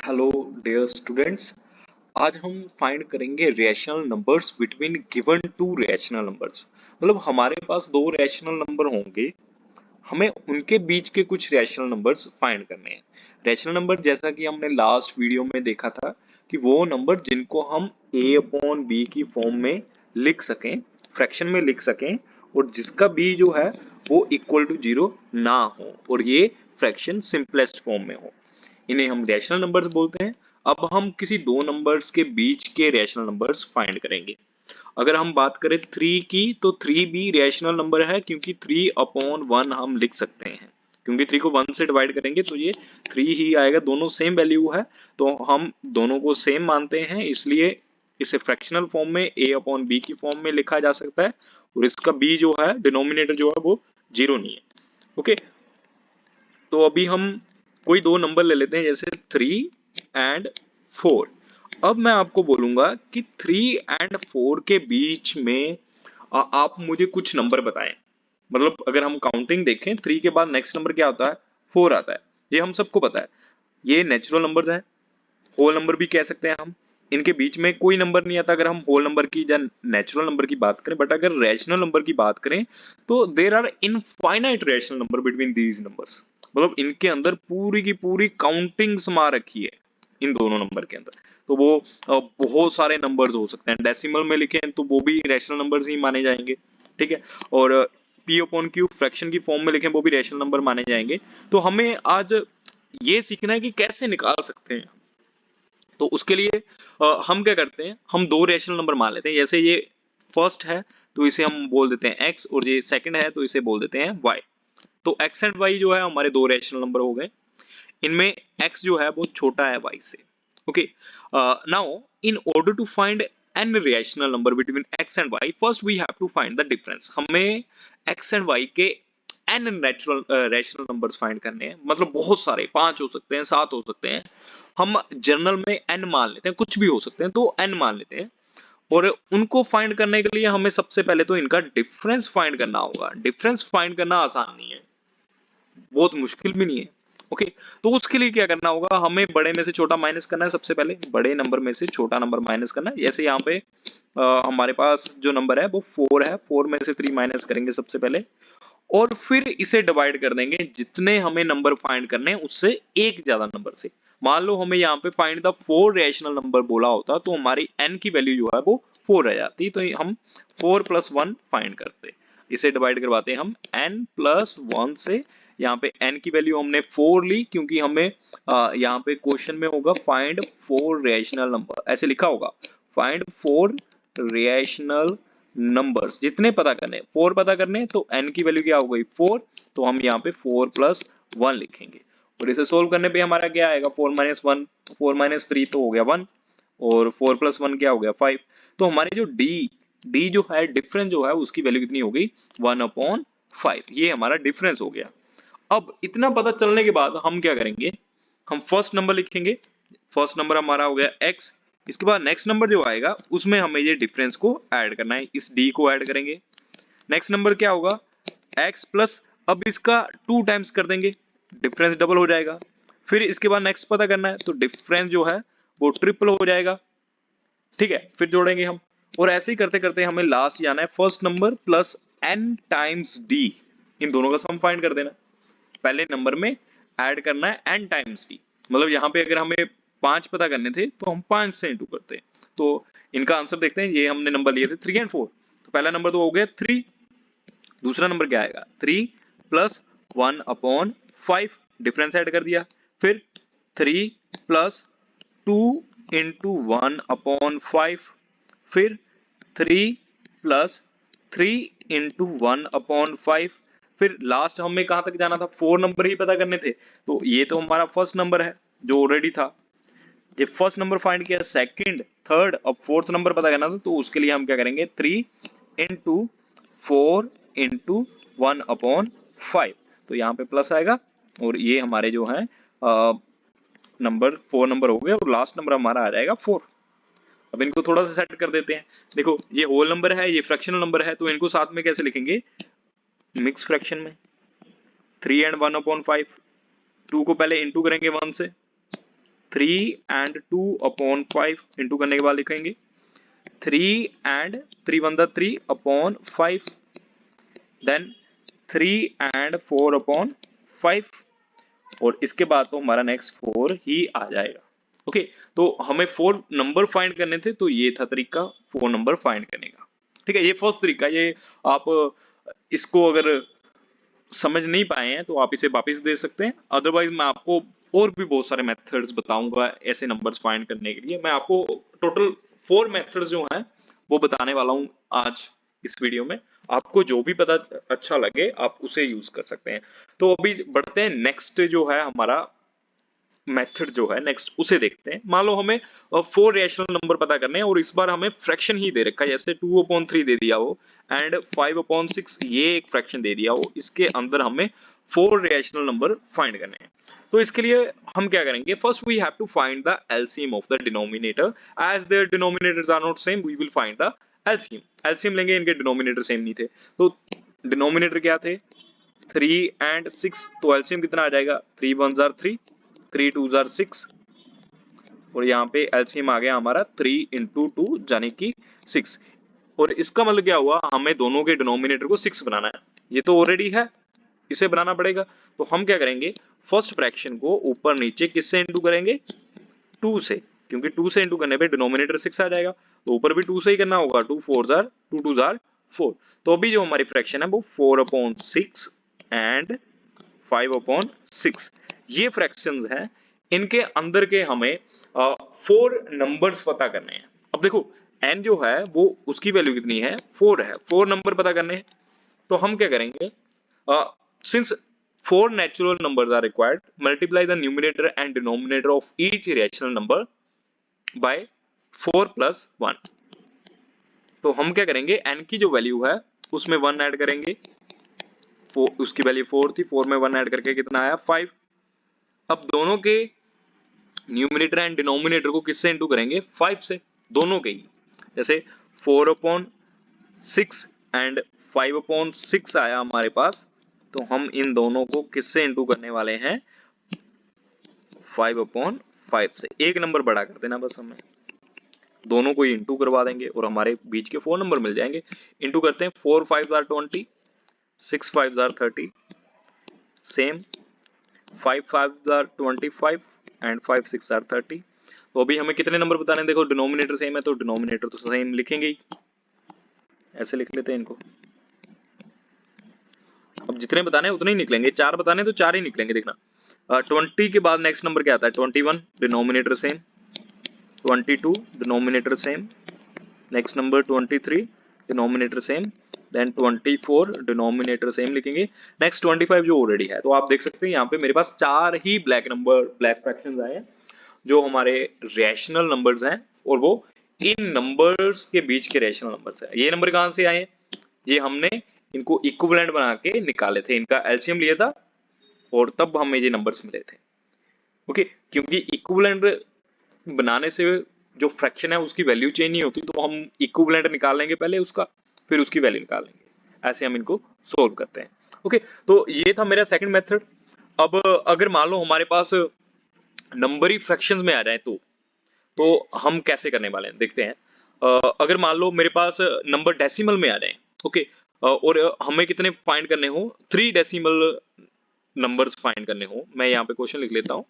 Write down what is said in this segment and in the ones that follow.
Hello dear students. आज हम find करेंगे rational numbers between given to rational numbers. मतलब हमारे पास दो रैशनल नंबर होंगे, हमें उनके बीच के कुछ रैशनल नंबर्स फाइंड करने हैं। रैशनल नंबर जैसा कि हमने लास्ट वीडियो में देखा था कि वो नंबर जिनको हम a अपॉन बी की फॉर्म में लिख सकें, फ्रैक्शन में लिख सकें, और जिसका b जो है वो इक्वल टू जीरो ना हो और ये फ्रैक्शन सिंपलेस्ट फॉर्म में हो, इन्हें हम रैशनल नंबर्स बोलते हैं। अब हम किसी दो नंबर्स के बीच के रैशनल नंबर्स फाइंड करेंगे। अगर हम बात करें 3 की, तो 3 भी रैशनल नंबर है क्योंकि 3 अपॉन 1 हम लिख सकते हैं। क्योंकि 3 को 1 से डिवाइड करेंगे तो ये 3 ही आएगा, दोनों सेम वैल्यू है, तो हम दोनों को सेम मानते हैं, इसलिए इसे फ्रैक्शनल फॉर्म में a अपॉन बी की फॉर्म में लिखा जा सकता है, और इसका b जो है, डिनोमिनेटर जो है वो जीरो नहीं है। ओके, तो अभी हम कोई दो नंबर ले लेते हैं, जैसे 3 एंड 4। अब मैं आपको बोलूंगा कि 3 एंड 4 के बीच में आप मुझे कुछ नंबर बताएं। मतलब अगर हम काउंटिंग देखें, 3 के बाद नेक्स्ट नंबर क्या आता है, 4 आता है, ये हम सबको पता है। ये नेचुरल नंबर्स हैं, होल नंबर भी कह सकते हैं हम। इनके बीच में कोई नंबर नहीं आता अगर हम होल नंबर की या नेचुरल नंबर की बात करें। बट अगर रैशनल नंबर की बात करें तो there are infinite rational number between these numbers. मतलब इनके अंदर पूरी की पूरी काउंटिंग समा रखी है इन दोनों नंबर के अंदर। तो वो बहुत सारे नंबर्स हो सकते हैं। डेसिमल में लिखें तो वो भी रैशनल नंबर्स ही माने जाएंगे, ठीक है। और पी अपॉन क्यू फ्रैक्शन की फॉर्म में लिखें वो भी रैशनल नंबर माने जाएंगे। तो हमें आज ये सीखना है कि कैसे निकाल सकते हैं। तो उसके लिए हम क्या करते हैं, हम दो रैशनल नंबर मान लेते हैं। जैसे ये फर्स्ट है तो इसे हम बोल देते हैं x, और ये सेकंड है तो इसे बोल देते हैं y। तो x एंड y जो है हमारे दो रैशनल नंबर हो गए। इनमें x जो है वो छोटा है y से। Okay, now in order to find an rational number between x and y, first we have to find the difference. हमें x एंड y के n natural rational numbers find करने हैं। मतलब बहुत सारे, 5 हो सकते हैं, 7 हो सकते हैं, हम जनरल में n मान लेते हैं, कुछ भी हो सकते हैं, तो n मान लेते हैं। और उनको फाइंड करने के लिए हमें सबसे पहले तो इनका डिफरेंस फाइंड करना होगा। डिफरेंस फाइंड करना आसान नहीं है, बहुत मुश्किल भी नहीं है। ओके, तो उसके लिए क्या करना होगा, हमें बड़े में से छोटा माइनस करना है। सबसे पहले बड़े नंबर में से छोटा नंबर माइनस करना है। जैसे यहाँ पे हमारे पास जो नंबर है वो 4 है, 4 में से 3 माइनस करेंगे सबसे पहले, और फिर इसे डिवाइड कर देंगे जितने हमें नंबर फाइंड करने हैं उससे एक ज्यादा नंबर से। मान लो हमें यहाँ पे फाइंड द 4 रैशनल नंबर बोला होता तो हमारी n की वैल्यू जो है वो 4 रह जाती, तो हम 4 प्लस 1 फाइंड करते। इसे डिवाइड करवाते हैं हम n प्लस 1 से। यहाँ पे n की वैल्यू हमने 4 ली क्योंकि हमें यहाँ पे क्वेश्चन में होगा फाइंड 4 रैशनल नंबर, ऐसे लिखा होगा फाइंड 4 रैशनल नंबर्स। जितने पता करने, 4 पता करने, तो n की वैल्यू क्या हो गई 4, तो हम यहाँ पे 4 प्लस 1 लिखेंगे। और इसे सोल्व करने पे हमारा क्या आएगा, 4 माइनस 1, 4 माइनस 3 तो हो गया 1, और 4 प्लस 1 क्या हो गया 5। तो हमारी जो डी जो है, डिफरेंस जो है, उसकी वैल्यू कितनी हो गई 1 अपॉन 5। ये हमारा डिफरेंस हो गया। अब इतना पता चलने के बाद हम क्या करेंगे, हम फर्स्ट नंबर लिखेंगे। फर्स्ट नंबर हमारा हो गया x। इसके बाद नेक्स्ट नंबर जो आएगा उसमें हमें ये डिफरेंस को ऐड करना है, इस d को ऐड करेंगे। नेक्स्ट नंबर क्या होगा x प्लस, अब इसका 2 टाइम्स कर देंगे, डिफरेंस डबल हो जाएगा। फिर इसके बाद नेक्स्ट पता करना है तो डिफरेंस जो है वो ट्रिपल हो जाएगा, ठीक है। फिर जोड़ेंगे हम, और ऐसे ही करते करते हमें लास्ट जाना है first number plus n times d। इन दोनों का सम फाइंड कर देना। पहले नंबर में ऐड करना है n टाइम्स d। मतलब यहाँ पे अगर हमें 5 पता करने थे तो हम 5 से इंटू करते हैं। तो इनका आंसर देखते हैं। ये हमने नंबर लिए थे 3 एंड 4, तो पहला नंबर तो हो गया 3। दूसरा नंबर क्या आएगा 3 प्लस 1 अपॉन 5, डिफरेंस ऐड कर दिया। फिर 3 प्लस 2 इंटू 1 अपॉन 5, फिर 3 प्लस 3 इंटू 1 अपॉन 5। फिर लास्ट हमें कहां तक जाना था, 4 नंबर ही पता करने थे, तो ये तो हमारा फर्स्ट नंबर है जो ऑलरेडी था। ये फर्स्ट नंबर फाइंड किया, सेकंड, थर्ड, अब फोर्थ नंबर पता करना था, तो उसके लिए हम क्या करेंगे 3 इंटू 4 इंटू 1 अपॉन 5। तो यहाँ पे प्लस आएगा, और ये हमारे जो है नंबर 4 नंबर हो गए, और लास्ट नंबर हमारा आ जाएगा 4। अब इनको थोड़ा सा सेट कर देते हैं। देखो ये होल नंबर है, ये फ्रैक्शनल नंबर है, तो इनको साथ में कैसे लिखेंगे, मिक्स फ्रैक्शन में। 3 एंड 1 अपॉन 5, 2 को पहले इंटू करेंगे 1 से, 3 and 2 upon 5 इंटू करने के बाद लिखेंगे 3 and 3 1 3 upon 5, then 3 and 4 upon 5, और इसके बाद तो हमारा नेक्स्ट 4 ही आ जाएगा। ओके, तो हमें 4 नंबर फाइंड करने थे, तो ये था तरीका 4 नंबर फाइंड करने का। ठीक है, ये फर्स्ट तरीका। ये आप इसको अगर समझ नहीं पाए हैं तो आप इसे वापस दे सकते हैं, अदरवाइज मैं आपको और भी बहुत सारे मेथड्स बताऊंगा ऐसे नंबर्स फाइंड करने के लिए। मैं आपको टोटल 4 मेथड्स जो हैं वो बताने वाला हूं आज इस वीडियो में। आपको जो भी पता अच्छा लगे आप उसे यूज कर सकते हैं। तो अभी बढ़ते हैं, नेक्स्ट जो है हमारा मेथड जो है नेक्स्ट उसे देखते हैं। मान लो हमें 4 रैशनल नंबर पता करने हैं और इस बार हमें फ्रैक्शन ही दे रखा है, जैसे 2/3 दे दिया हो एंड 5/6 ये एक फ्रैक्शन दे दिया हो, इसके अंदर हमें 4 रैशनल नंबर फाइंड करने हैं। तो इसके लिए हम क्या करेंगे, first we have to find the LCM of the denominator, as their denominators are not same we will find the LCM. LCM लेंगे, इनके डिनोमिनेटर सेम नहीं थे, तो डिनोमिनेटर क्या थे 3 and 6, तो एलसीएम कितना आ जाएगा 3 1s are 3, 3 2s are 6, और यहाँ पे एलसीएम आ गया हमारा 3 into 2 यानी कि 6। और इसका मतलब क्या हुआ, हमें दोनों के डिनोमिनेटर को 6 बनाना है, ये तो ऑलरेडी है, इसे बनाना पड़ेगा। तो हम क्या करेंगे, फर्स्ट फ्रैक्शन को ऊपर नीचे किससे इंटू करेंगे 2 से, क्योंकि 2 से इंटू करने पे डिनोमिनेटर 6 आ जाएगा, तो ऊपर भी 2 से ही करना होगा, 2 4s are 2 2s are 4। तो अभी जो हमारी फ्रैक्शन है वो 4/6 एंड 5/6 ये फ्रैक्शंस हैं, इनके अंदर के हमें 4 नंबर्स पता करने हैं। अब देखो n जो है वो उसकी वैल्यू कितनी है 4 है, 4 नंबर पता करने हैं। तो हम क्या करेंगे, since 4 natural numbers are required, multiply the numerator and denominator of each rational number by 4 plus 1। तो हम क्या करेंगे, n की जो वैल्यू है उसमें 1 ऐड करेंगे, उसकी वैल्यू 4 थी, 4 में 1 ऐड करके कितना आया 5। अब दोनों के न्यूमिनेटर एंड डिनोमिनेटर को किससे इंटू करेंगे 5 से, दोनों के ही, जैसे 4/6 एंड 5/6 आया हमारे पास, तो हम इन दोनों को किससे इंटू करने वाले हैं 5/5 से। एक नंबर बढ़ा कर देना बस, हमें दोनों को इंटू करवा देंगे और हमारे बीच के 4 नंबर मिल जाएंगे। इंटू करते हैं, 4 5s are 20, 6 5s are 30, same 5 5s are 25 and 5 6 are 30। तो अभी हमें कितने नंबर बताने हैं, देखो डिनोमिनेटर सेम है तो डिनोमिनेटर तो सेम लिखेंगे ही, ऐसे लिख लेते हैं इनको। अब जितने बताने हैं उतने ही निकलेंगे, 4 बताने तो 4 ही निकलेंगे, देखना। 20 के बाद नेक्स्ट नंबर क्या आता है 21, denominator same, 22 denominator same, next number 23 denominator same, then 24 denominator same लिखेंगे, नेक्स्ट 25 जो ऑलरेडी है। तो आप देख सकते हैं यहाँ पे मेरे पास 4 ही ब्लैक फ्रैक्शंस आए हैं जो हमारे रैशनल नंबर्स हैं, और वो इन नंबर्स के बीच के रैशनल नंबर्स हैं। ये नंबर कहाँ से आए हैं, ये हमने इनको इक्विवेलेंट बना के निकाले थे, इनका एलसीएम लिया था और तब हमें ये नंबर्स मिले थे। ओके, क्योंकि इक्विवेलेंट बनाने से जो फ्रैक्शन है उसकी वैल्यू चेंज नहीं होती, तो हम इक्विवेलेंट निकाल लेंगे पहले उसका, फिर उसकी वैल्यू निकाल लेंगे, ऐसे हम इनको सोल्व करते हैं। ओके, तो ये था मेरा सेकंड मेथड। अब अगर मान लो हमारे पास नंबर ही फ्रैक्शंस में आ जाए तो हम कैसे करने वाले हैं देखते हैं। अगर मान लो मेरे पास नंबर डेसिमल में आ जाए, ओके, और हमें कितने फाइंड करने हो 3 डेसिमल नंबर्स फाइंड करने हो, मैं यहाँ पे क्वेश्चन लिख लेता हूँ,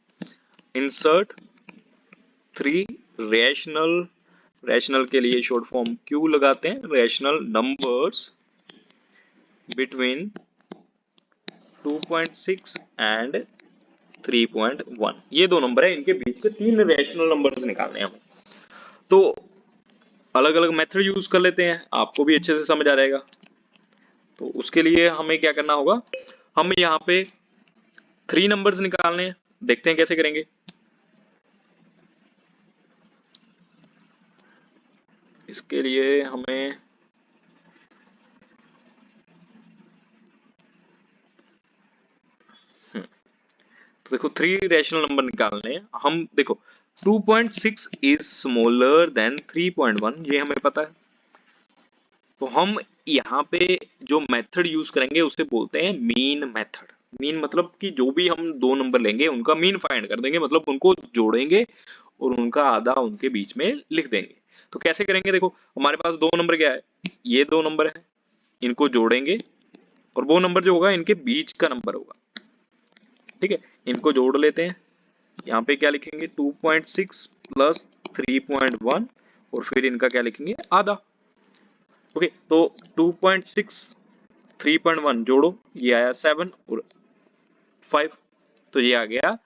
इंसर्ट 3 रैशनल के लिए शॉर्ट फॉर्म क्यू लगाते हैं, रैशनल नंबर्स बिटवीन 2.6 एंड 3.1, ये दो नंबर है, इनके बीच के 3 रैशनल नंबर्स निकालने हैं। तो अलग अलग मेथड यूज कर लेते हैं, आपको भी अच्छे से समझ आ जाएगा। तो उसके लिए हमें क्या करना होगा, हम यहाँ पे 3 नंबर्स निकालने हैं, देखते हैं कैसे करेंगे। इसके लिए हमें तो देखो 3 रैशनल नंबर निकालने हैं हम, देखो 2.6 इज स्मॉलर देन 3.1, ये हमें पता है। तो हम यहाँ पे जो मेथड यूज करेंगे उसे बोलते हैं मीन मेथड। मीन मतलब कि जो भी हम दो नंबर लेंगे उनका मीन फाइंड कर देंगे, मतलब उनको जोड़ेंगे और उनका आधा उनके बीच में लिख देंगे। तो कैसे करेंगे, देखो हमारे पास दो नंबर क्या है, ये दो नंबर है, इनको जोड़ेंगे और वो नंबर जो होगा इनके बीच का नंबर होगा। ठीक है, इनको जोड़ लेते हैं। यहाँ पे क्या लिखेंगे 2.6 प्लस 3.1 और फिर इनका क्या लिखेंगे आधा। ओके, तो 2.6 3.1 जोड़ो, ये आया 7 और 5, तो ये आ गया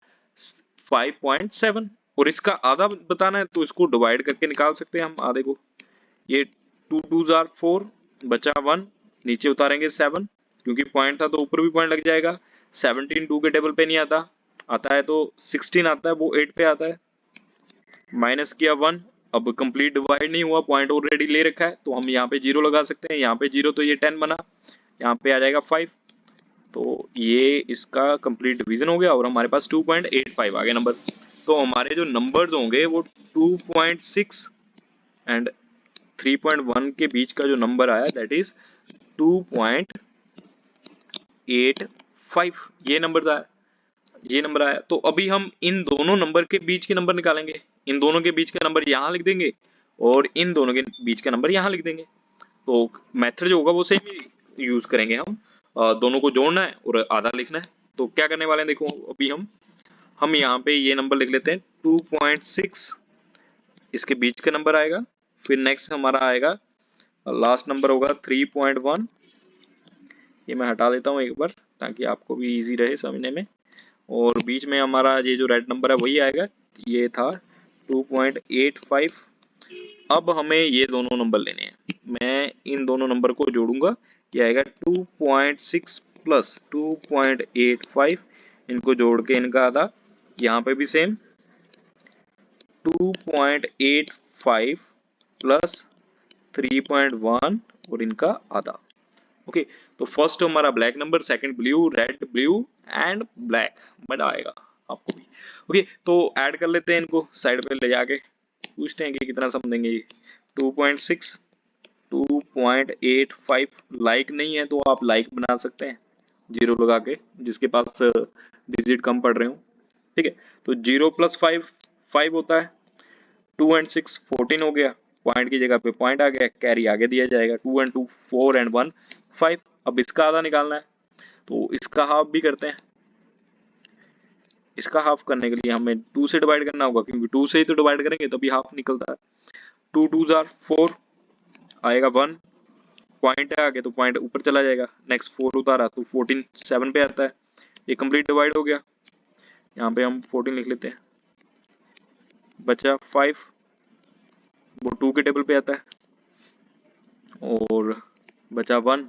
5.7। और इसका आधा बताना है तो इसको डिवाइड करके निकाल सकते हैं हम आधे को। ये 2 2 आर 4, बचा 1, नीचे उतारेंगे 7, क्योंकि पॉइंट था तो ऊपर भी पॉइंट लग जाएगा। 17 2 के टेबल पे नहीं आता, आता है तो 16 आता है, वो 8 पे आता है। माइनस किया 1, अब कंप्लीट डिवाइड नहीं हुआ, पॉइंट ऑलरेडी ले रखा है तो हम यहाँ पे 0 लगा सकते हैं। यहाँ पे 0 तो ये 10 बना, यहाँ पे आ जाएगा 5, तो ये इसका कंप्लीट डिवीजन हो गया और हमारे पास 2.85 आ गया नंबर। तो हमारे जो नंबर्स होंगे वो 2.6 एंड 3.1 के बीच का जो नंबर आया दैट इज 2.85, ये नंबर आया, ये नंबर आया। तो अभी हम इन दोनों नंबर के बीच के नंबर निकालेंगे। इन दोनों के बीच का नंबर यहाँ लिख देंगे और इन दोनों के बीच का नंबर यहाँ लिख देंगे। तो मेथड जो होगा वो सेम ही यूज करेंगे हम, दोनों को जोड़ना है और आधा लिखना है। तो क्या करने वाले हैं, देखो अभी हम यहाँ पे ये नंबर लिख लेते हैं 2.6, इसके बीच का नंबर आएगा। फिर नेक्स्ट हमारा आएगा लास्ट नंबर होगा 3.1, ये मैं हटा देता हूँ एक बार ताकि आपको भी इजी रहे समझने में। और बीच में हमारा ये जो रेड नंबर है वही आएगा, ये था 2.85। अब हमें ये दोनों नंबर लेने हैं, मैं इन दोनों नंबर को जोड़ूंगा, ये आएगा 2.6 प्लस 2.85, इनको जोड़ के इनका आधा, यहाँ पे भी सेम 2.85 प्लस 3.1 और इनका आधा। ओके, तो फर्स्ट हमारा black number, second blue, red blue and black, मजा आएगा आपको भी। ओके, तो ऐड कर लेते हैं इनको साइड पे ले जाके, पूछते हैं कि कितना सम देंगे ये। 2.6 2.85, लाइक नहीं है तो आप लाइक बना सकते हैं 0 लगा के, जिसके पास डिजिट कम पड़ रहे हो। ठीक है, तो 0 प्लस 5 5 होता है, 2 एंड 6 14 हो गया, पॉइंट की जगह पे पॉइंट आ गया, कैरी आगे दिया जाएगा, 2 एंड 2 4 एंड 1 5। अब इसका आधा निकालना है तो इसका हाफ भी करते हैं। इसका हाफ करने के लिए हमें 2 से डिवाइड करना होगा, क्योंकि 2 से ही तो डिवाइड करेंगे तभी हाफ निकलता है। 2 2 आर 4, आएगा 1, पॉइंट है आगे तो पॉइंट ऊपर चला जाएगा, नेक्स्ट 4 उतारा तो 14 7 पे आता है, ये कंप्लीट डिवाइड हो गया। यहाँ पे हम 14 लिख लेते हैं, बचा 5, वो 2 के टेबल पे आता है और बचा 1।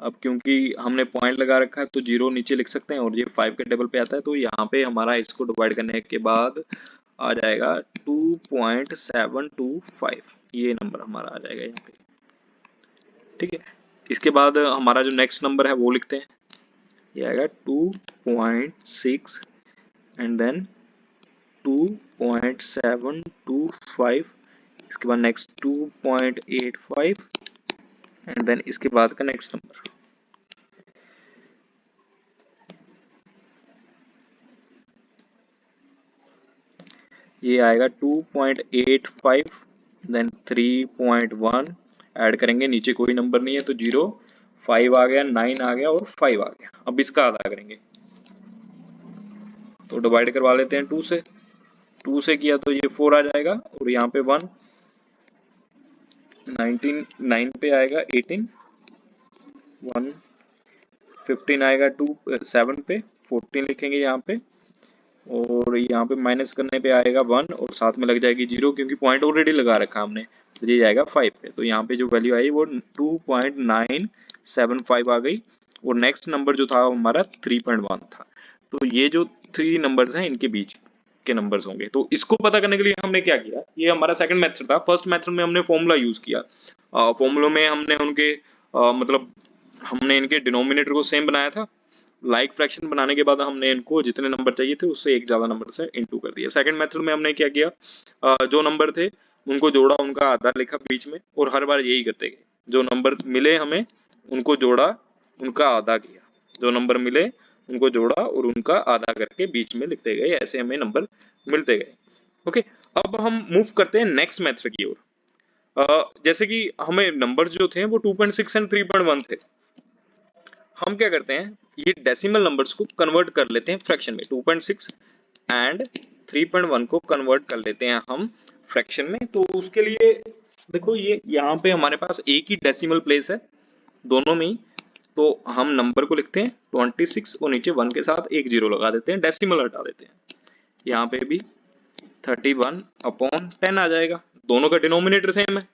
अब क्योंकि हमने पॉइंट लगा रखा है तो 0 नीचे लिख सकते हैं और ये 5 के टेबल पे आता है, तो यहाँ पे हमारा इसको डिवाइड करने के बाद आ जाएगा 2.725, ये नंबर हमारा आ जाएगा यहाँ पे। ठीक है, इसके बाद हमारा जो नेक्स्ट नंबर है वो लिखते हैं, ये आएगा 2.6 एंड देन 2.725, इसके बाद नेक्स्ट 2.85 एंड देन इसके बाद का नेक्स्ट नंबर। ये आएगा 2.85 देन 3.1, ऐड करेंगे, नीचे कोई नंबर नहीं है तो 0, 5 आ गया, 9 आ गया और 5 आ गया। अब इसका आधा करेंगे तो डिवाइड करवा लेते हैं 2 से, 2 से किया तो ये 4 आ जाएगा और यहाँ पे 1, 19 9 पे आएगा 18, 1 15 आएगा, 2 7 पे 14 लिखेंगे यहाँ पे और यहाँ पे माइनस करने पे आएगा 1 और साथ में लग जाएगी 0, क्योंकि पॉइंट ऑलरेडी लगा रखा हमने, तो ये जाएगा 5 पे। तो यहाँ पे जो वैल्यू आई वो 2.975 आ गई और नेक्स्ट नंबर जो था हमारा 3.1 था। तो ये जो 3 नंबर्स हैं इनके बीच के नंबर्स होंगे। तो इसको पता करने के लिए हमने क्या किया, ये हमारा सेकंड मेथड था। फर्स्ट मेथड में हमने फॉर्मूला यूज किया, फॉर्मूला में हमने उनके मतलब हमने इनके डिनोमिनेटर को सेम बनाया था, लाइक फ्रैक्शन बनाने के बाद हमने इनको जितने नंबर चाहिए थे उससे एक ज्यादा नंबर से इनटू कर दिया। सेकंड मेथड में हमने क्या किया, जो नंबर थे उनको जोड़ा, उनका आधा लिखा बीच में और हर बार यही करते गए, जो नंबर मिले हमें उनको जोड़ा, उनका आधा किया, जो नंबर मिले उनको जोड़ा और उनका आधा करके बीच में लिखते गए, ऐसे हमें नंबर मिलते गए। ओके, अब हम मूव करते हैं नेक्स्ट मेथड की ओर। जैसे कि हमें नंबर जो थे वो 2.6 एंड 3.1 थे, हम क्या करते हैं, ये डेसिमल नंबर्स को कन्वर्ट कर लेते हैं फ्रैक्शन में। 2.6 एंड 3.1 को कन्वर्ट कर लेते हैं हम फ्रैक्शन में। तो उसके लिए देखो, ये यहाँ पे हमारे पास एक ही डेसिमल प्लेस है दोनों में ही, तो हम नंबर को लिखते हैं 26 और नीचे 1 के साथ एक जीरो लगा देते हैं, डेसिमल हटा देते हैं। यहाँ पे भी 31/10 आ जाएगा, दोनों का डिनोमिनेटर सेम है।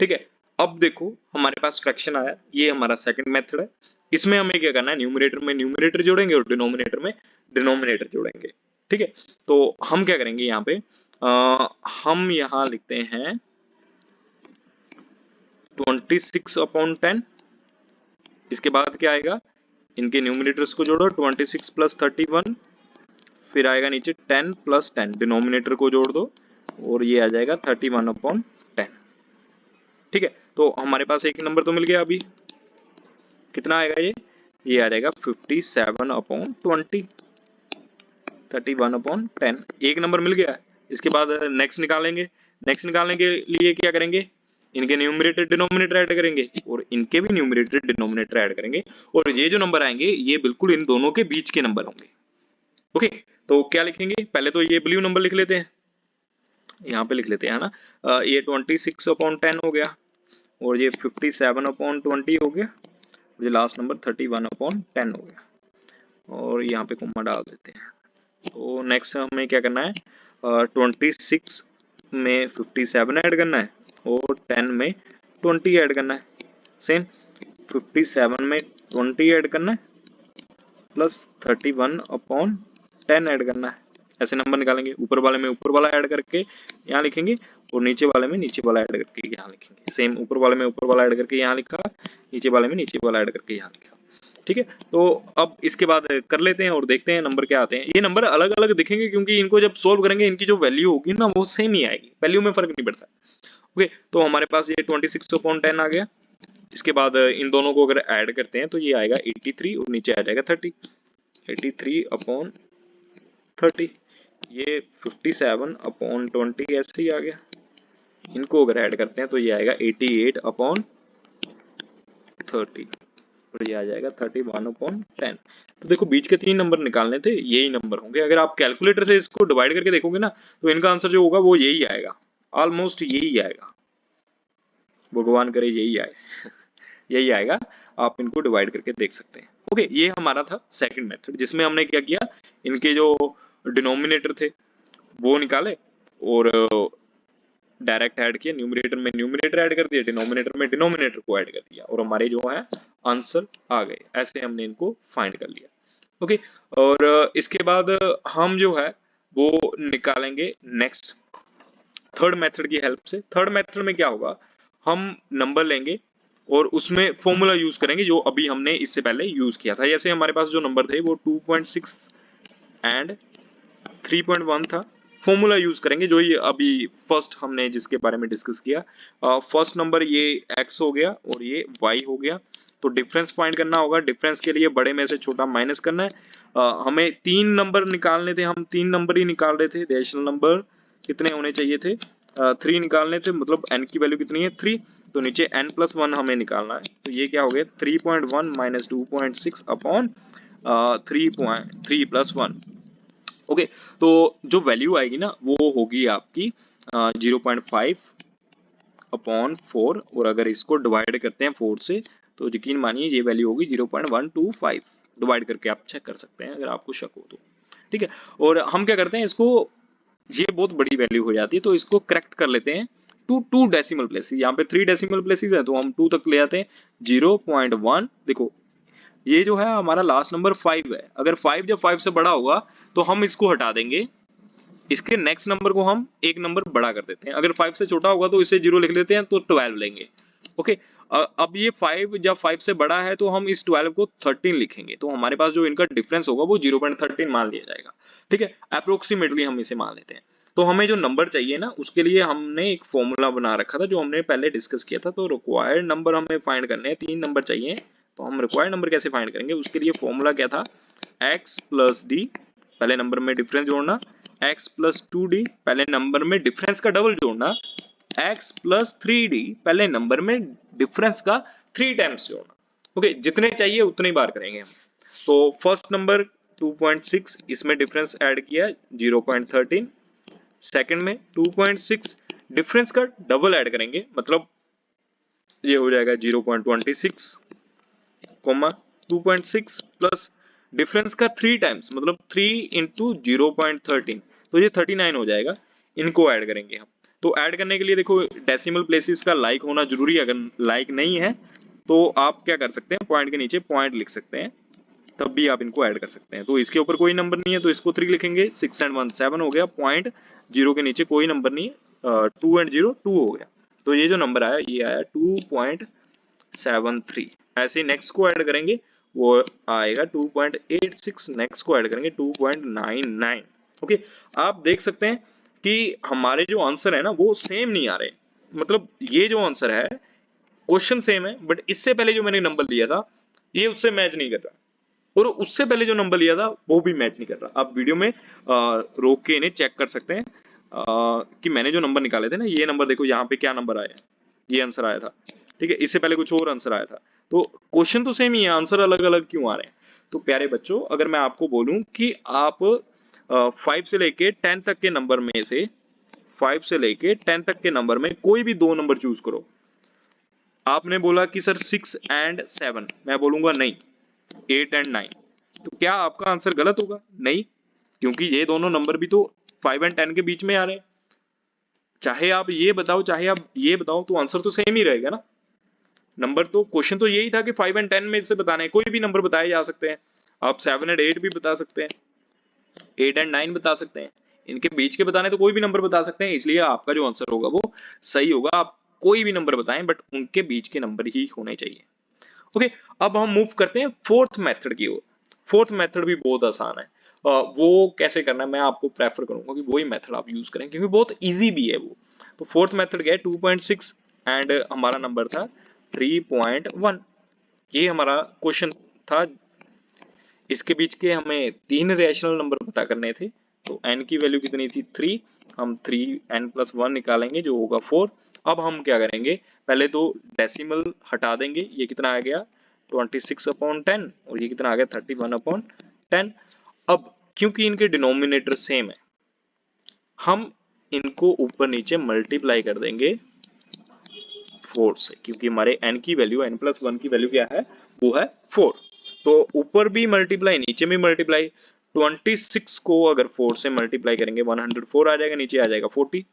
ठीक है, अब देखो हमारे पास फ्रैक्शन आया, ये हमारा सेकंड मेथड है। इसमें हमें क्या करना है, न्यूमरेटर में न्यूमरेटर जोड़ेंगे और डिनोमिनेटर में डिनोमिनेटर जोड़ेंगे। ठीक है, तो हम क्या करेंगे यहाँ पे, हम यहाँ लिखते हैं 26/10। इसके बाद क्या आएगा, इनके न्यूमरेटर्स को जोड़ो, 26 + 31, फिर आएगा नीचे 10 + 10, डिनोमिनेटर को जोड़ दो और ये आ जाएगा 31/10। ठीक है, तो हमारे पास एक नंबर तो मिल गया। अभी कितना आएगा, ये आ जाएगा 57/20, 31/10, एक नंबर मिल गया। इसके बाद नेक्स्ट निकालेंगे। नेक्स्ट निकालने के लिए क्या करेंगे, इनके न्यूमरेटर डिनोमिनेटर ऐड करेंगे और इनके भी न्यूमरेटर डिनोमिनेटर ऐड करेंगे, और ये जो नंबर आएंगे ये बिल्कुल इन दोनों के बीच के नंबर होंगे। ओके, तो क्या लिखेंगे, पहले तो ये ब्लू नंबर लिख लेते हैं, यहाँ पे लिख लेते हैं, है ना। ये 26/10 हो गया, और ये 57/20 हो गया, और ये लास्ट नंबर 31/10 हो गया, और यहाँ पे कोमा डाल देते हैं। तो नेक्स्ट हमें क्या करना है, 26 में 57 ऐड करना है और 10 में 20 ऐड करना है। सेम 57 में 20 ऐड करना है प्लस 31/10 ऐड करना है। ऐसे नंबर निकालेंगे, ऊपर वाले में ऊपर वाला ऐड करके यहाँ लिखेंगे और नीचे वाले में नीचे वाला ऐड करके यहाँ लिखेंगे। सेम ऊपर वाले में ऊपर वाला ऐड करके यहाँ लिखा, नीचे वाले में नीचे वाला ऐड करके यहाँ लिखा। ठीक है, तो अब इसके बाद कर लेते हैं और देखते हैं नंबर क्या आते हैं। ये नंबर अलग अलग दिखेंगे क्योंकि इनको जब सोल्व करेंगे इनकी जो वैल्यू होगी ना वो सेम ही आएगी, वैल्यू में फर्क नहीं पड़ता। ओके, तो हमारे पास ये 26/10 आ गया। इसके बाद इन दोनों को अगर ऐड करते हैं तो ये आएगा 83 और नीचे आ जाएगा 30, 83/30। ये 57/20 ऐसे ही आ गया। इनको अगर ऐड करते हैं तो ये आएगा 88/30 और ये आ जाएगा 31/10। तो देखो बीच के 3 नंबर निकालने थे, यही नंबर होंगे। अगर आप कैलकुलेटर से इसको डिवाइड करके देखोगे ना तो इनका आंसर जो होगा वो यही आएगा, ऑलमोस्ट यही आएगा, भगवान करे यही आए यही आएगा। आप इनको डिवाइड करके देख सकते हैं। ओके, ये हमारा था सेकंड मेथड, जिसमें हमने क्या किया, इनके जो डिनोमिनेटर थे वो निकाले और डायरेक्ट ऐड किया, न्यूमरेटर में न्यूमरेटर ऐड कर दिया, डिनोमिनेटर में डिनोमिनेटर को ऐड कर दिया, और हमारे जो है आंसर आ गए। ऐसे हमने इनको फाइंड कर लिया। ओके, और इसके बाद हम जो है वो निकालेंगे नेक्स्ट थर्ड मेथड की हेल्प से। थर्ड मेथड में क्या होगा, हम नंबर लेंगे और उसमें फॉर्मूला यूज करेंगे जो अभी हमने इससे पहले यूज किया था। जैसे हमारे पास जो नंबर थे वो 2.6 एंड 3.1 था, फॉर्मूला यूज करेंगे जो ये अभी फर्स्ट हमने जिसके बारे में डिस्कस किया। फर्स्ट नंबर ये x हो गया और ये y हो गया, तो डिफरेंस फाइंड करना होगा। डिफरेंस के लिए बड़े में से छोटा माइनस करना है। हमें 3 नंबर निकालने थे, हम 3 नंबर ही निकाल रहे थे। रेशनल नंबर कितने होने चाहिए थे, 3 निकालने थे, मतलब n की वैल्यू कितनी है 3, तो नीचे n+1 हमें निकालना है। तो ये क्या हो गया 3.1 माइनस 2.6 अपॉन 3.3 + 1। ओके, तो जो वैल्यू आएगी ना वो होगी आपकी 0.5/4, और अगर इसको डिवाइड करते हैं 4 से तो यकीन मानिए ये वैल्यू होगी 0.125। डिवाइड करके आप चेक कर सकते हैं अगर आपको शक हो तो। ठीक है, और हम क्या करते हैं इसको, ये बहुत बड़ी वैल्यू हो जाती है तो इसको करेक्ट कर लेते हैं टू डेसिमल प्लेसेस। यहाँ पे 3 डेसिमल प्लेसेस है तो हम 2 तक ले आते हैं। 0.1, देखो ये जो है हमारा लास्ट नंबर 5 है, अगर 5 जब 5 से बड़ा होगा तो हम इसको हटा देंगे, इसके नेक्स्ट नंबर को हम एक नंबर बड़ा कर देते हैं। अगर 5 से छोटा होगा तो इसे 0 लिख लेते हैं तो 12 लेंगे। ओके, अब ये 5 जब 5 से बड़ा है तो हम इस 12 को 13 लिखेंगे, तो हमारे पास जो इनका डिफरेंस होगा वो 0.13 मान लिया जाएगा। ठीक है, अप्रोक्सीमेटली हम इसे मान लेते हैं। तो हमें जो नंबर चाहिए ना उसके लिए हमने एक फॉर्मूला बना रखा था जो हमने पहले डिस्कस किया था। तो रिक्वायर्ड नंबर हमें फाइंड करने हैं, 3 नंबर चाहिए, तो हम रिक्वायर्ड नंबर कैसे फाइंड करेंगे, उसके लिए फॉर्मूला क्या था, x प्लस डी, पहले नंबर में डिफरेंस जोड़ना, x प्लस 2d, पहले नंबर में डिफरेंस का डबल जोड़ना, x प्लस 3d, पहले नंबर में डिफरेंस का 3 टाइम्स जोड़ना। ओके, जितने चाहिए उतने ही बार करेंगे हम। तो फर्स्ट नंबर 2.6, इसमें डिफरेंस ऐड किया 0.13, सेकंड में 2.6 डिफरेंस का डबल ऐड करेंगे, मतलब ये हो जाएगा 0.26, कोमा 2.6 प्लस डिफरेंस का 3 टाइम्स, मतलब 3 इंटू 0.13, तो ये 39 हो जाएगा। इनको ऐड करेंगे हम। तो ऐड करने के लिए देखो डेसिमल प्लेसेस का लाइक होना जरूरी है, अगर लाइक नहीं है तो आप क्या कर सकते हैं, पॉइंट के नीचे पॉइंट लिख सकते हैं, तब भी आप इनको ऐड कर सकते हैं। तो इसके ऊपर कोई नंबर नहीं है तो इसको 3 लिखेंगे, 6 एंड 1 7 हो गया, पॉइंट 0 के नीचे कोई नंबर नहीं है, 2 एंड 0 2 हो गया। तो ये जो नंबर आया ये आया 2.73। ऐसे ही नेक्स्ट को ऐड करेंगे वो आएगा 2.86, नेक्स्ट को ऐड करेंगे 2.99। ओके, आप देख सकते हैं कि हमारे जो आंसर है ना वो सेम नहीं आ रहे, मतलब ये जो आंसर है क्वेश्चन सेम है बट इससे पहले जो मैंने नंबर लिया था ये उससे मैच नहीं कर रहा, और उससे पहले जो नंबर लिया था वो भी मैच नहीं कर रहा। आप वीडियो में रोक के इन्हें चेक कर सकते हैं कि मैंने जो नंबर निकाले थे ना, ये नंबर देखो यहाँ पे क्या नंबर आया, ये आंसर आया था, ठीक है, इससे पहले कुछ और आंसर आया था। तो क्वेश्चन तो सेम ही है, आंसर अलग अलग क्यों आ रहे हैं। तो प्यारे बच्चों, अगर मैं आपको बोलूं कि आप 5 से लेके 10 तक के नंबर में से 5 से लेके 10 तक के नंबर में कोई भी दो नंबर चूज करो। आपने बोला कि सर 6 एंड 7, मैं बोलूंगा नहीं 8 एंड 9, तो क्या आपका आंसर गलत होगा? नहीं, क्योंकि ये दोनों नंबर भी तो 5 एंड 10 के बीच में आ रहे हैं। चाहे आप ये बताओ चाहे आप ये बताओ तो आंसर तो सेम ही रहेगा ना। नंबर तो क्वेश्चन तो यही था कि 5 एंड 10 में से बताने, कोई भी नंबर बताए जा सकते हैं। आप 7 एंड 8 भी बता सकते हैं, 8 एंड 9 बता सकते हैं, इनके बीच के बताने तो कोई भी नंबर बता सकते हैं, इसलिए आपका जो आंसर होगा वो सही होगा। आप कोई भी नंबर बताएं बट उनके बीच के नंबर ही होने चाहिए। ओके, अब हम मूव करते हैं फोर्थ मेथड की ओर। फोर्थ मेथड भी बहुत आसान है, वो कैसे करना है मैं आपको प्रेफर करूंगा कि वही मेथड आप यूज करें क्योंकि बहुत इजी भी है वो। तो फोर्थ मेथड क्या है, 2.6 एंड हमारा नंबर था 3.1, ये हमारा क्वेश्चन था। इसके बीच के हमें 3 रैशनल नंबर पता करने थे। तो n की वैल्यू कितनी थी 3, हम 3n+1 निकालेंगे जो होगा 4। अब हम क्या करेंगे, पहले तो डेसिमल हटा देंगे, ये कितना आ गया 26/10 और ये कितना आ गया 31/10। अब क्योंकि इनके डिनोमिनेटर सेम है, हम इनको ऊपर नीचे मल्टीप्लाई कर देंगे 4 से, क्योंकि हमारे n की वैल्यू n+1 की वैल्यू क्या है, वो है 4। तो ऊपर भी मल्टीप्लाई नीचे भी मल्टीप्लाई, 26 को अगर 4 से मल्टीप्लाई करेंगे 104 आ जाएगा, नीचे आ जाएगा 40,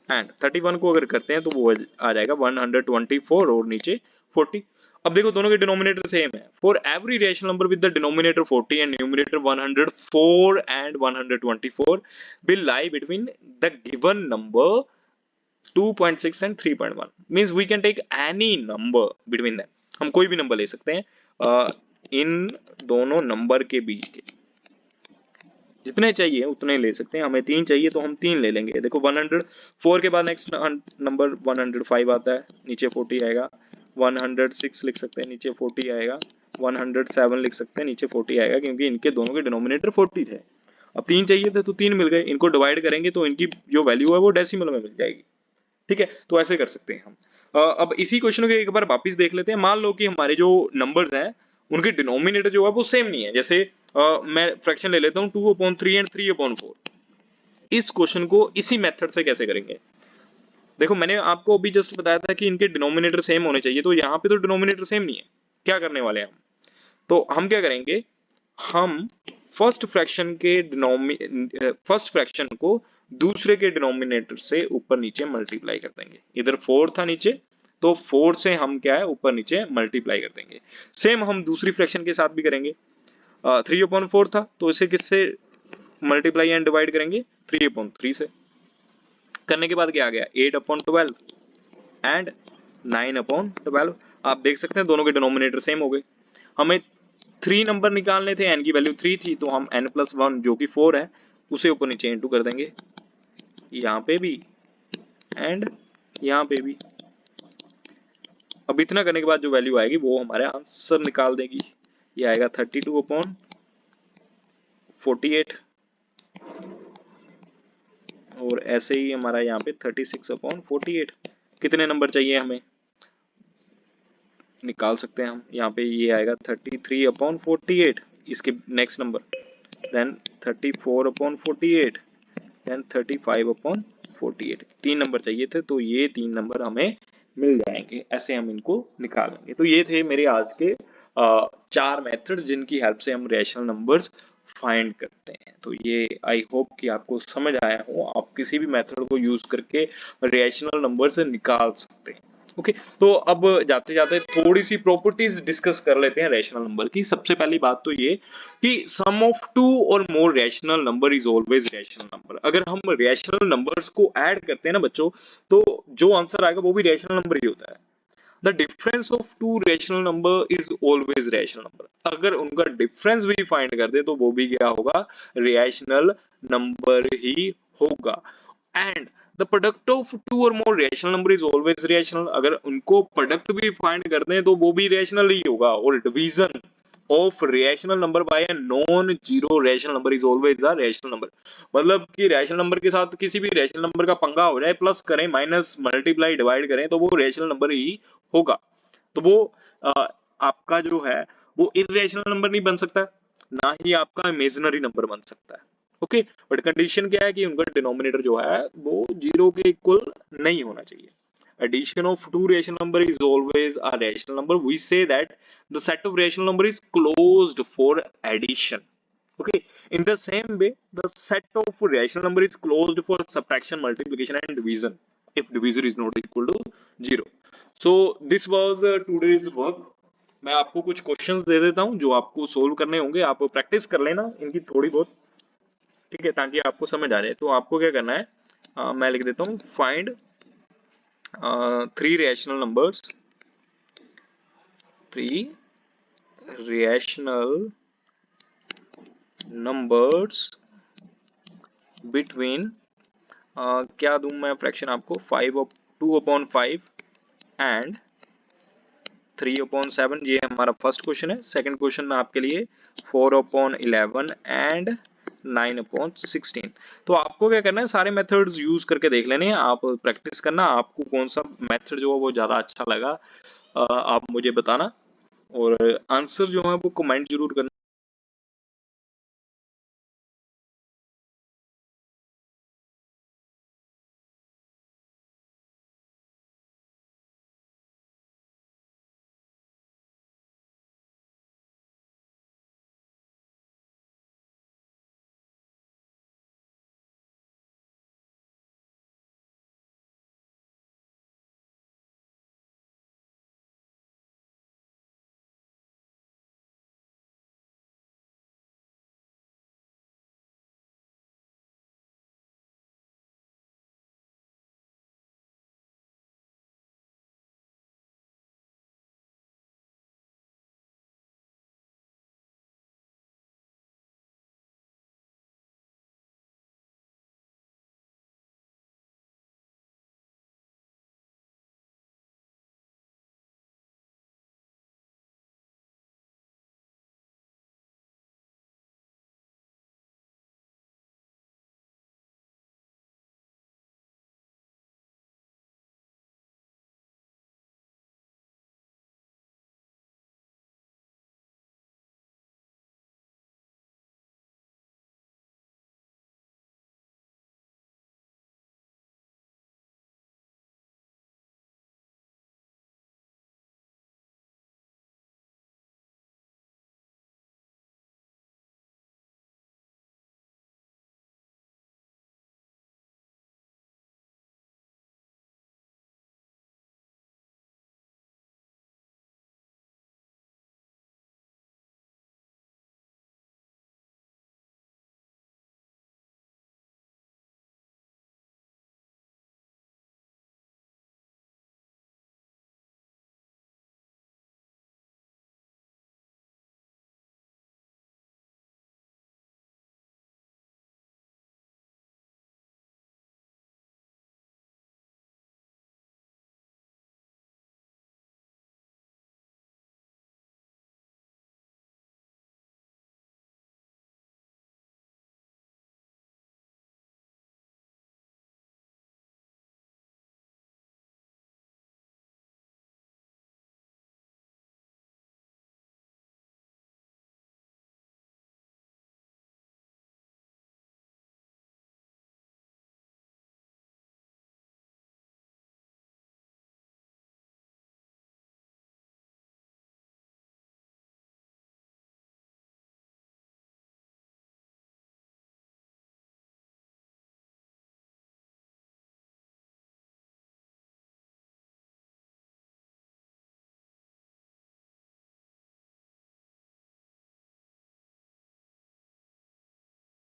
एंड 31 को अगर करते हैं तो वो आ जाएगा 124 और नीचे 40। अब देखो दोनों के डिनोमिनेटर सेम है, for every rational number with the denominator 40 and numerator 104 and 124 will lie between the given number 2.6 and 3.1, means we can take any number between them, हम कोई भी नंबर ले सकते हैं इन दोनों नंबर के बीच के, जितने चाहिए उतने ले सकते हैं। हमें 3 चाहिए तो हम 3 ले लेंगे। देखो 104 के बाद नेक्स्ट नंबर 105 आता है, नीचे 40 आएगा, 106 लिख सकते हैं, नीचे 40 आएगा, 107 लिख सकते हैं, नीचे 40 आएगा, क्योंकि इनके दोनों के डिनोमिनेटर 40 थे। अब 3 चाहिए थे तो 3 मिल गए, इनको डिवाइड करेंगे तो इनकी जो वैल्यू है वो डेसिमल में मिल जाएगी। ठीक है, तो ऐसे कर सकते हैं हम। अब इसी क्वेश्चन को एक बार वापस देख लेते हैं। मान लो कि हमारे जो नंबर्स हैं उनके डिनोमिनेटर जो है वो सेम नहीं है। जैसे मैं फ्रैक्शन ले लेता हूँ 2/3 एंड 3/4। इस क्वेश्चन को इसी मेथड से कैसे करेंगे, देखो मैंने आपको अभी जस्ट बताया था कि इनके डिनोमिनेटर सेम होने चाहिए, तो यहाँ पे तो डिनोमिनेटर सेम नहीं है। क्या करने वाले हैं हम, तो हम क्या करेंगे, हम फर्स्ट फ्रैक्शन को दूसरे के डिनोमिनेटर से ऊपर नीचे मल्टीप्लाई कर देंगे। इधर 4 था नीचे, तो 4 से हम क्या है ऊपर नीचे मल्टीप्लाई कर देंगे। सेम हम दूसरी फ्रैक्शन के साथ भी करेंगे। 3/4 था तो इसे किससे मल्टीप्लाई एंड डिवाइड करेंगे, 3/3 से। करने के बाद क्या आ गया 8/12 एंड 9/12। आप देख सकते हैं दोनों के डिनोमिनेटर सेम हो गए। हमें 3 नंबर निकालने थे, n की वैल्यू 3 थी, तो हम n+1 जो कि 4 है उसे ऊपर नीचे इंटू कर देंगे, यहाँ पे भी एंड यहाँ पे भी। अब इतना करने के बाद जो वैल्यू आएगी वो हमारे आंसर निकाल देगी, ये आएगा 32/10 48 और ऐसे ही हमारा यहाँ पे 36/48। कितने नंबर चाहिए हमें निकाल सकते हैं हम, यहाँ पे ये आएगा 33/48, इसके next number, then 34/48, then 35/48। 3 number चाहिए थे तो ये 3 नंबर हमें मिल जाएंगे, ऐसे हम इनको निकालेंगे। तो ये थे मेरे आज के 4 मेथड जिनकी हेल्प से हम रैशनल नंबर्स फाइंड करते हैं। तो ये आई होप कि आपको समझ आया हो, आप किसी भी मेथड को यूज करके रैशनल नंबर्स निकाल सकते हैं। ओके तो अब जाते जाते थोड़ी सी प्रॉपर्टीज डिस्कस कर लेते हैं रैशनल नंबर की। सबसे पहली बात तो ये कि सम of two or more rational number is always rational number. अगर हम रैशनल नंबर्स को ऐड करते हैं ना बच्चों, तो जो आंसर आएगा वो भी रैशनल नंबर ही होता है। The difference of to rational number is always rational number. अगर उनका डिफरेंस भी फाइंड कर दे तो वो भी क्या होगा, रैशनल नंबर ही होगा। And the product of two or more rational number is always rational. अगर उनको प्रोडक्ट भी फाइंड कर दें तो वो भी रैशनल ही होगा। और division of rational number by a non zero rational number is always a rational number. मतलब कि रैशनल नंबर के साथ किसी भी रैशनल नंबर का पंगा हो जाए, प्लस करें माइनस मल्टीप्लाई डिवाइड करें, तो वो रैशनल नंबर ही होगा। तो वो आपका जो है वो इरेशनल नंबर नहीं बन सकता, ना ही आपका इमेजिनरी नंबर बन सकता है। ओके बट कंडीशन क्या है कि उनका डिनोमिनेटर जो है वो जीरो के इक्वल नहीं होना चाहिए। Addition of two rational number is always a rational number. We say that the set of rational number is closed for addition. Okay, in the same way the set of rational number is closed for subtraction, multiplication and division if divisor is not equal to 0. So this was today's work. मैं आपको कुछ questions दे देता हूं जो आपको solve करने होंगे, आप प्रैक्टिस कर लेना इनकी थोड़ी बहुत, ठीक है, ताकि आपको समझ आ जाए। तो आपको क्या करना है, मैं लिख देता हूं, find 3 rational numbers, 3 rational numbers between क्या दूं मैं फ्रैक्शन आपको, 2/5 एंड 3/7। ये हमारा फर्स्ट क्वेश्चन है। सेकंड क्वेश्चन में आपके लिए 4/11 एंड 9/16। तो आपको क्या करना है, सारे मेथड्स यूज करके देख लेने हैं, आप प्रैक्टिस करना, आपको कौन सा मेथड जो है वो ज्यादा अच्छा लगा आप मुझे बताना, और आंसर जो है वो कमेंट जरूर करना।